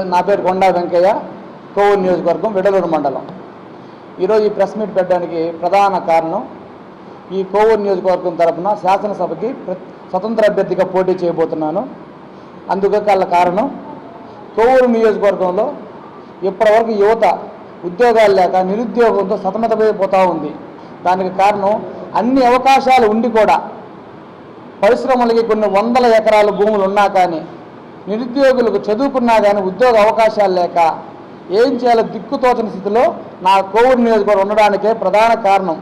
నా పేరు కొండా వెంకయ్య, కోవూరు నియోజకవర్గం, విడలూరు మండలం. ఈరోజు ఈ ప్రెస్ మీట్ పెట్టడానికి ప్రధాన కారణం, ఈ కోవూరు నియోజకవర్గం తరఫున శాసనసభకి స్వతంత్ర అభ్యర్థిగా పోటీ చేయబోతున్నాను. అందుకు గల కారణం, కోవూరు నియోజకవర్గంలో ఇప్పటివరకు యువత ఉద్యోగాలు లేక నిరుద్యోగంతో సతమతమైపోతూ ఉంది. దానికి కారణం, అన్ని అవకాశాలు ఉండి కూడా పరిశ్రమలకి కొన్ని వందల ఎకరాల భూములు ఉన్నా కానీ, నిరుద్యోగులకు చదువుకున్నా కానీ ఉద్యోగ అవకాశాలు లేక ఏం చేయాలో దిక్కుతోచని స్థితిలో నా కోవూరు నియోజకవర్గం ఉండడానికే ప్రధాన కారణం.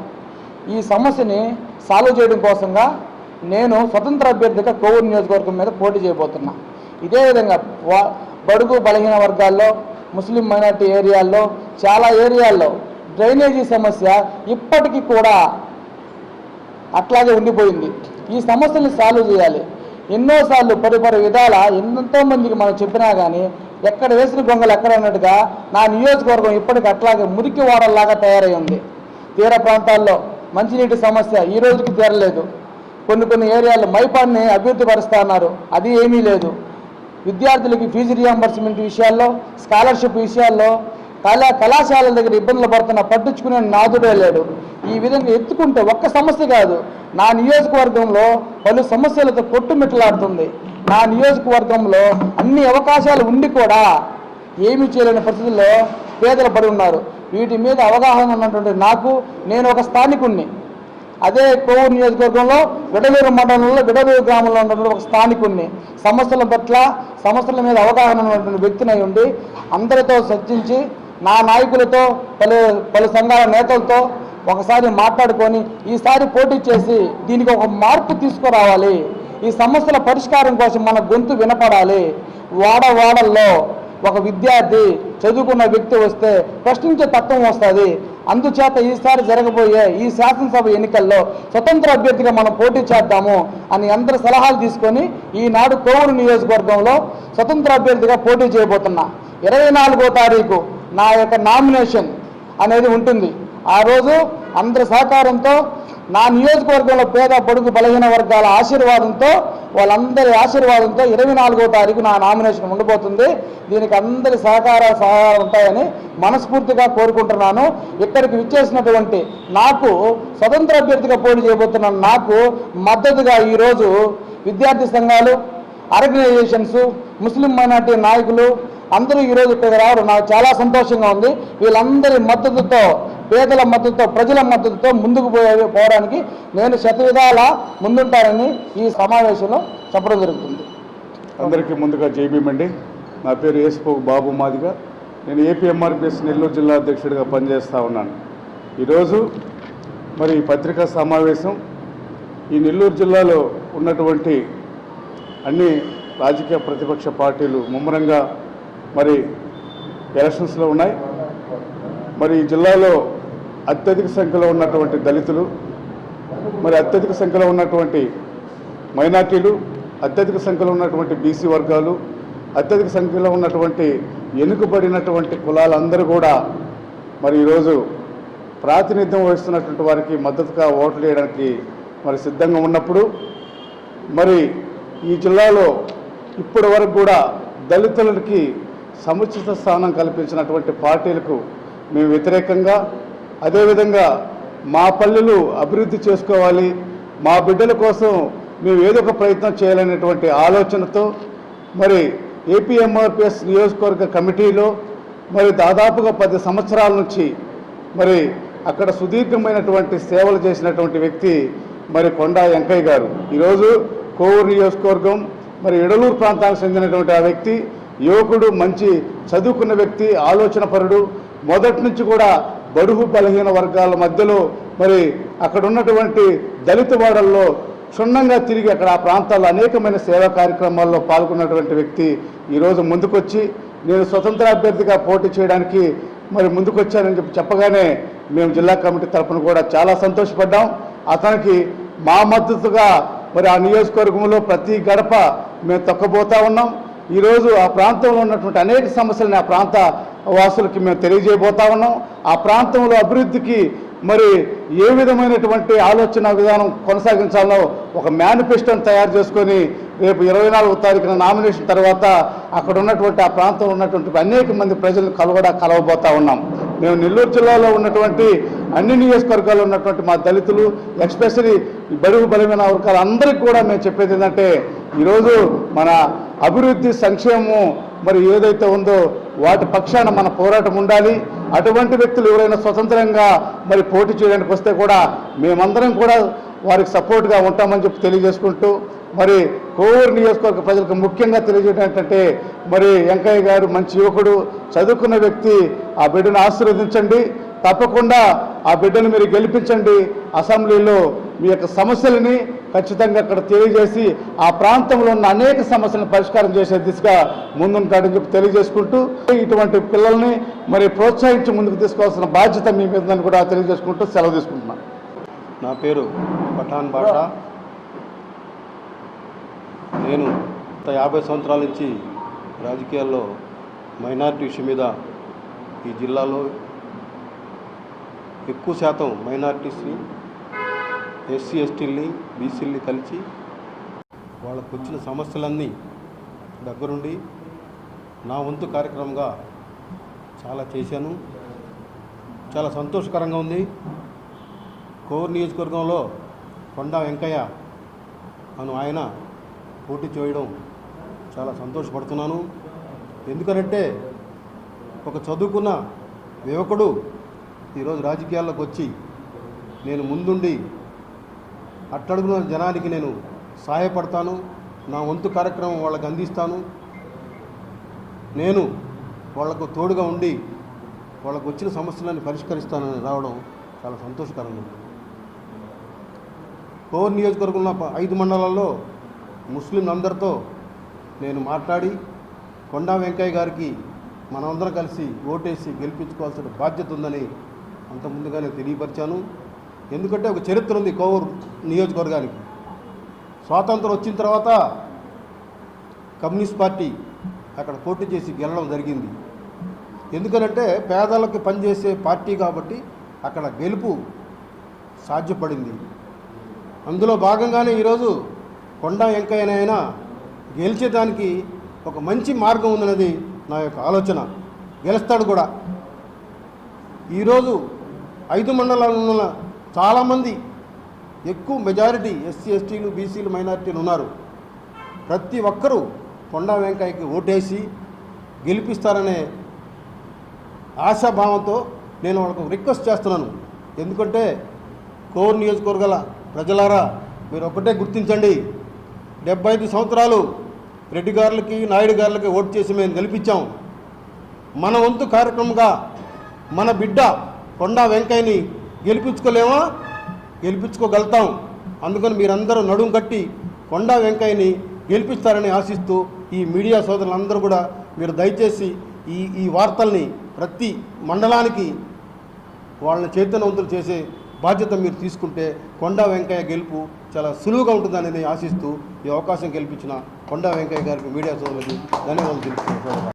ఈ సమస్యని సాల్వ్ చేయడం కోసంగా నేను స్వతంత్ర అభ్యర్థిగా కోవూరు నియోజకవర్గం మీద పోటీ చేయబోతున్నా. ఇదే విధంగా బడుగు బలహీన వర్గాల్లో, ముస్లిం మైనార్టీ ఏరియాల్లో, చాలా ఏరియాల్లో డ్రైనేజీ సమస్య ఇప్పటికీ కూడా అట్లాగే ఉండిపోయింది. ఈ సమస్యని సాల్వ్ చేయాలి. ఎన్నోసార్లు పరిపరి విధాల ఎంతోమందికి మనం చెప్పినా కానీ ఎక్కడ వేసిన గొంగలు ఎక్కడ అన్నట్టుగా నా నియోజకవర్గం ఇప్పటికి అట్లాగే మురికి వాడల్లాగా తయారై ఉంది. తీర ప్రాంతాల్లో మంచినీటి సమస్య ఈ రోజుకి తీరలేదు. కొన్ని ఏరియాల్లో మైపాన్ని అభివృద్ధి పరుస్తా అన్నారు, అది ఏమీ లేదు. విద్యార్థులకి ఫీజు రియంబర్స్మెంట్ విషయాల్లో, స్కాలర్షిప్ విషయాల్లో, కళాశాలల దగ్గర ఇబ్బందులు పడుతున్న పట్టించుకునే నాదుడే లేడు. ఈ విధంగా ఎత్తుకుంటే ఒక్క సమస్య కాదు, నా నియోజకవర్గంలో పలు సమస్యలతో కొట్టుమిట్టలాడుతుంది. నా నియోజకవర్గంలో అన్ని అవకాశాలు ఉండి కూడా ఏమీ చేయలేని పరిస్థితుల్లో పేదలు పడి ఉన్నారు. వీటి మీద అవగాహన ఉన్నటువంటి నేను ఒక స్థానికుణ్ణి. అదే కోవూరు నియోజకవర్గంలో విడలూరు మండలంలో విడలూరు గ్రామంలో ఉన్నటువంటి ఒక స్థానికుణ్ణి. సమస్యల మీద అవగాహన ఉన్నటువంటి వ్యక్తినై ఉండి అందరితో చర్చించి, నా నాయకులతో, పలు సంఘాల నేతలతో ఒకసారి మాట్లాడుకొని ఈసారి పోటీ చేసి దీనికి ఒక మార్పు తీసుకురావాలి. ఈ సమస్యల పరిష్కారం కోసం మన గొంతు వినపడాలి. వాడల్లో ఒక విద్యార్థి, చదువుకున్న వ్యక్తి వస్తే ప్రశ్నించే తత్వం వస్తుంది. అందుచేత ఈసారి జరగబోయే ఈ శాసనసభ ఎన్నికల్లో స్వతంత్ర అభ్యర్థిగా మనం పోటీ చేద్దాము అని అందరి సలహాలు తీసుకొని ఈనాడు కోవూరు నియోజకవర్గంలో స్వతంత్ర అభ్యర్థిగా పోటీ చేయబోతున్నా. 24వ తారీఖు నా యొక్క నామినేషన్ అనేది ఉంటుంది. ఆ రోజు అందరి సహకారంతో, నా నియోజకవర్గంలో పేద పొడుగు బలహీన వర్గాల ఆశీర్వాదంతో, వాళ్ళందరి ఆశీర్వాదంతో 24వ తారీఖు నా నామినేషన్ ఉండబోతుంది. దీనికి అందరి సహకారాలు ఉంటాయని మనస్ఫూర్తిగా కోరుకుంటున్నాను. ఇక్కడికి విచ్చేసినటువంటి నాకు స్వతంత్ర అభ్యర్థిగా పోటీ చేయబోతున్న నాకు మద్దతుగా ఈరోజు విద్యార్థి సంఘాలు, ఆర్గనైజేషన్స్, ముస్లిం మైనార్టీ నాయకులు అందరూ ఈరోజు ఇక్కడికి రావడం నాకు చాలా సంతోషంగా ఉంది. వీళ్ళందరి మద్దతుతో, పేదల మద్దతుతో, ప్రజల మద్దతుతో ముందుకు పోవడానికి నేను శతవిధాల ముందుంటానని ఈ సమావేశంలో చెప్పడం జరుగుతుంది. అందరికీ ముందుగా జైబీమండి. నా పేరు ఏసుపోగు బాబు మాదిగా. నేను ఏపీఎంఆర్పిఎస్ నెల్లూరు జిల్లా అధ్యక్షుడిగా పనిచేస్తూ ఉన్నాను. ఈరోజు మరి పత్రికా సమావేశం ఈ నెల్లూరు జిల్లాలో ఉన్నటువంటి అన్ని రాజకీయ ప్రతిపక్ష పార్టీలు ముమ్మరంగా మరి ఎలక్షన్స్లో ఉన్నాయి. మరి ఈ జిల్లాలో అత్యధిక సంఖ్యలో ఉన్నటువంటి దళితులు, మరి అత్యధిక సంఖ్యలో ఉన్నటువంటి మైనార్టీలు, అత్యధిక సంఖ్యలో ఉన్నటువంటి బీసీ వర్గాలు, అత్యధిక సంఖ్యలో ఉన్నటువంటి వెనుకబడినటువంటి కులాలందరూ కూడా మరి ఈరోజు ప్రాతినిధ్యం వహిస్తున్నటువంటి వారికి మద్దతుగా ఓట్లు వేయడానికి మరి సిద్ధంగా ఉన్నప్పుడు, మరి ఈ జిల్లాలో ఇప్పటి వరకు కూడా దళితులకి సముచిత స్థానం కల్పించినటువంటి పార్టీలకు మేము వ్యతిరేకంగా, అదేవిధంగా మా పల్లెలు అభివృద్ధి చేసుకోవాలి, మా బిడ్డల కోసం మేము ఏదో ఒక ప్రయత్నం చేయాలనేటువంటి ఆలోచనతో మరి ఏపీఎంఆర్పిఎస్ నియోజకవర్గ కమిటీలో మరి దాదాపుగా 10 సంవత్సరాల నుంచి మరి అక్కడ సుదీర్ఘమైనటువంటి సేవలు చేసినటువంటి వ్యక్తి మరి కొండా వెంకయ్య గారు. ఈరోజు కోవూరు నియోజకవర్గం మరి ఎడలూరు ప్రాంతానికి చెందినటువంటి ఆ వ్యక్తి యువకుడు, మంచి చదువుకున్న వ్యక్తి, ఆలోచన పరుడు. మొదటి నుంచి కూడా బడుగు బలహీన వర్గాల మధ్యలో మరి అక్కడ ఉన్నటువంటి దళిత వాడల్లో క్షుణ్ణంగా తిరిగి అక్కడ ఆ ప్రాంతాల్లో అనేకమైన సేవా కార్యక్రమాల్లో పాల్గొన్నటువంటి వ్యక్తి ఈరోజు ముందుకొచ్చి నేను స్వతంత్ర అభ్యర్థిగా పోటీ చేయడానికి మరి ముందుకొచ్చానని చెప్పగానే మేము జిల్లా కమిటీ తరఫున కూడా చాలా సంతోషపడ్డాం. అతనికి మా మద్దతుగా మరి ఆ నియోజకవర్గంలో ప్రతి గడప మేము తొక్కబోతా ఉన్నాం. ఈరోజు ఆ ప్రాంతంలో ఉన్నటువంటి అనేక సమస్యలను ఆ ప్రాంత వాసులకి మేము తెలియజేయబోతా ఉన్నాం. ఆ ప్రాంతంలో అభివృద్ధికి మరి ఏ విధమైనటువంటి ఆలోచన విధానం కొనసాగించాలో ఒక మేనిఫెస్టోని తయారు చేసుకొని రేపు 24వ తారీఖున నామినేషన్ తర్వాత అక్కడ ఉన్నటువంటి ఆ ప్రాంతంలో ఉన్నటువంటి అనేక మంది ప్రజలను కలవబోతా ఉన్నాం. మేము నెల్లూరు జిల్లాలో ఉన్నటువంటి అన్ని నియోజకవర్గాల్లో ఉన్నటువంటి మా దళితులు, ఎస్పెషలీ బడుగు బలమైన వర్గాలు అందరికీ కూడా మేము చెప్పేది ఏంటంటే, ఈరోజు మన అభివృద్ధి సంక్షేమం మరి ఏదైతే ఉందో వాటి పక్షాన మన పోరాటం ఉండాలి. అటువంటి వ్యక్తులు ఎవరైనా స్వతంత్రంగా మరి పోటీ చేయడానికి వస్తే కూడా మేమందరం కూడా వారికి సపోర్ట్గా ఉంటామని చెప్పి తెలియజేసుకుంటూ, మరి కోవూరు నియోజకవర్గ ప్రజలకు ముఖ్యంగా తెలియజేయడం ఏంటంటే, మరి వెంకయ్య గారు మంచి యువకుడు, చదువుకున్న వ్యక్తి, ఆ బిడ్డను ఆశీర్వదించండి, తప్పకుండా ఆ బిడ్డను మీరు గెలిపించండి. అసెంబ్లీలో మీ యొక్క సమస్యలని ఖచ్చితంగా అక్కడ తెలియజేసి ఆ ప్రాంతంలో ఉన్న అనేక సమస్యలను పరిష్కారం చేసే దిశగా ముందుంటాడని చెప్పి తెలియజేసుకుంటూ, ఇటువంటి పిల్లల్ని మరి ప్రోత్సహించి ముందుకు తీసుకోవాల్సిన బాధ్యత మీ మీద ఉందని కూడా తెలియజేసుకుంటూ సెలవు తీసుకుంటున్నాను. నా పేరు పఠాన్ బాషా. నేను గత 50 సంవత్సరాల నుంచి రాజకీయాల్లో మైనారిటీ ఇష్యూ మీద ఈ జిల్లాలో ఎక్కువ శాతం మైనారిటీస్ని, ఎస్సీ ఎస్టీలని, బీసీలని కలిసి వాళ్ళకు వచ్చిన సమస్యలన్నీ దగ్గరుండి నా వంతు కార్యక్రమంగా చాలా చేశాను. చాలా సంతోషకరంగా ఉంది. కోవూరు నియోజకవర్గంలో కొండా వెంకయ్య అను ఆయన పోటీ చేయడం చాలా సంతోషపడుతున్నాను. ఎందుకనంటే ఒక చదువుకున్న యువకుడు ఈరోజు రాజకీయాల్లోకి వచ్చి నేను ముందుండి అట్టడుగున జనానికి నేను సహాయపడతాను, నా వంతు కార్యక్రమం వాళ్ళకి అందిస్తాను, నేను వాళ్లకు తోడుగా ఉండి వాళ్ళకు వచ్చిన సమస్యలను పరిష్కరిస్తానని రావడం చాలా సంతోషకరంగా ఉంది. కోవూరు నియోజకవర్గంలో 5 మండలాల్లో ముస్లింలందరితో నేను మాట్లాడి కొండా వెంకయ్య గారికి మనమందరం కలిసి ఓటేసి గెలిపించుకోవాల్సిన బాధ్యత ఉందని అంత ముందుగానే తెలియపరిచాను. ఎందుకంటే ఒక చరిత్ర ఉంది కోవూరు నియోజకవర్గానికి. స్వాతంత్రం వచ్చిన తర్వాత కమ్యూనిస్ట్ పార్టీ అక్కడ పోటీ చేసి గెలవడం జరిగింది. ఎందుకనంటే పేదలకు పనిచేసే పార్టీ కాబట్టి అక్కడ గెలుపు సాధ్యపడింది. అందులో భాగంగానే ఈరోజు కొండా వెంకయ్యనైనా గెలిచేదానికి ఒక మంచి మార్గం ఉందన్నది నా యొక్క ఆలోచన. గెలుస్తాడు కూడా. ఈరోజు 5 మండలాల్లో చాలామంది ఎక్కువ మెజారిటీ ఎస్సీ ఎస్టీలు, బీసీలు, మైనారిటీలు ఉన్నారు. ప్రతి ఒక్కరూ కొండా వెంకయ్యకి ఓటేసి గెలిపిస్తారనే ఆశాభావంతో నేను వాళ్ళకు రిక్వెస్ట్ చేస్తున్నాను. ఎందుకంటే కోవూరు నియోజకవర్గాల ప్రజలారా, మీరు ఒకటే గుర్తించండి, 75 సంవత్సరాలు రెడ్డి గారులకి, నాయుడు గారులకి ఓటు చేసి మేము గెలిపించాం. మన వంతు కార్యక్రమంగా మన బిడ్డ కొండా వెంకయ్యని గెలిపించుకోలేమా? గెలిపించుకోగలుగుతాం. అందుకని మీరందరూ నడుం కట్టి కొండా వెంకయ్యని గెలిపిస్తారని ఆశిస్తూ, ఈ మీడియా సోదరులందరూ కూడా మీరు దయచేసి ఈ వార్తల్ని ప్రతి మండలానికి వాళ్ళని చైతన్యవంతులు చేసే బాధ్యత మీరు తీసుకుంటే కొండా వెంకయ్య గెలుపు చాలా సులువుగా ఉంటుందని ఆశిస్తూ ఈ అవకాశం కల్పించిన కొండా వెంకయ్య గారికి, మీడియా సోదరులకి ధన్యవాదాలు తెలుపుతున్నాను.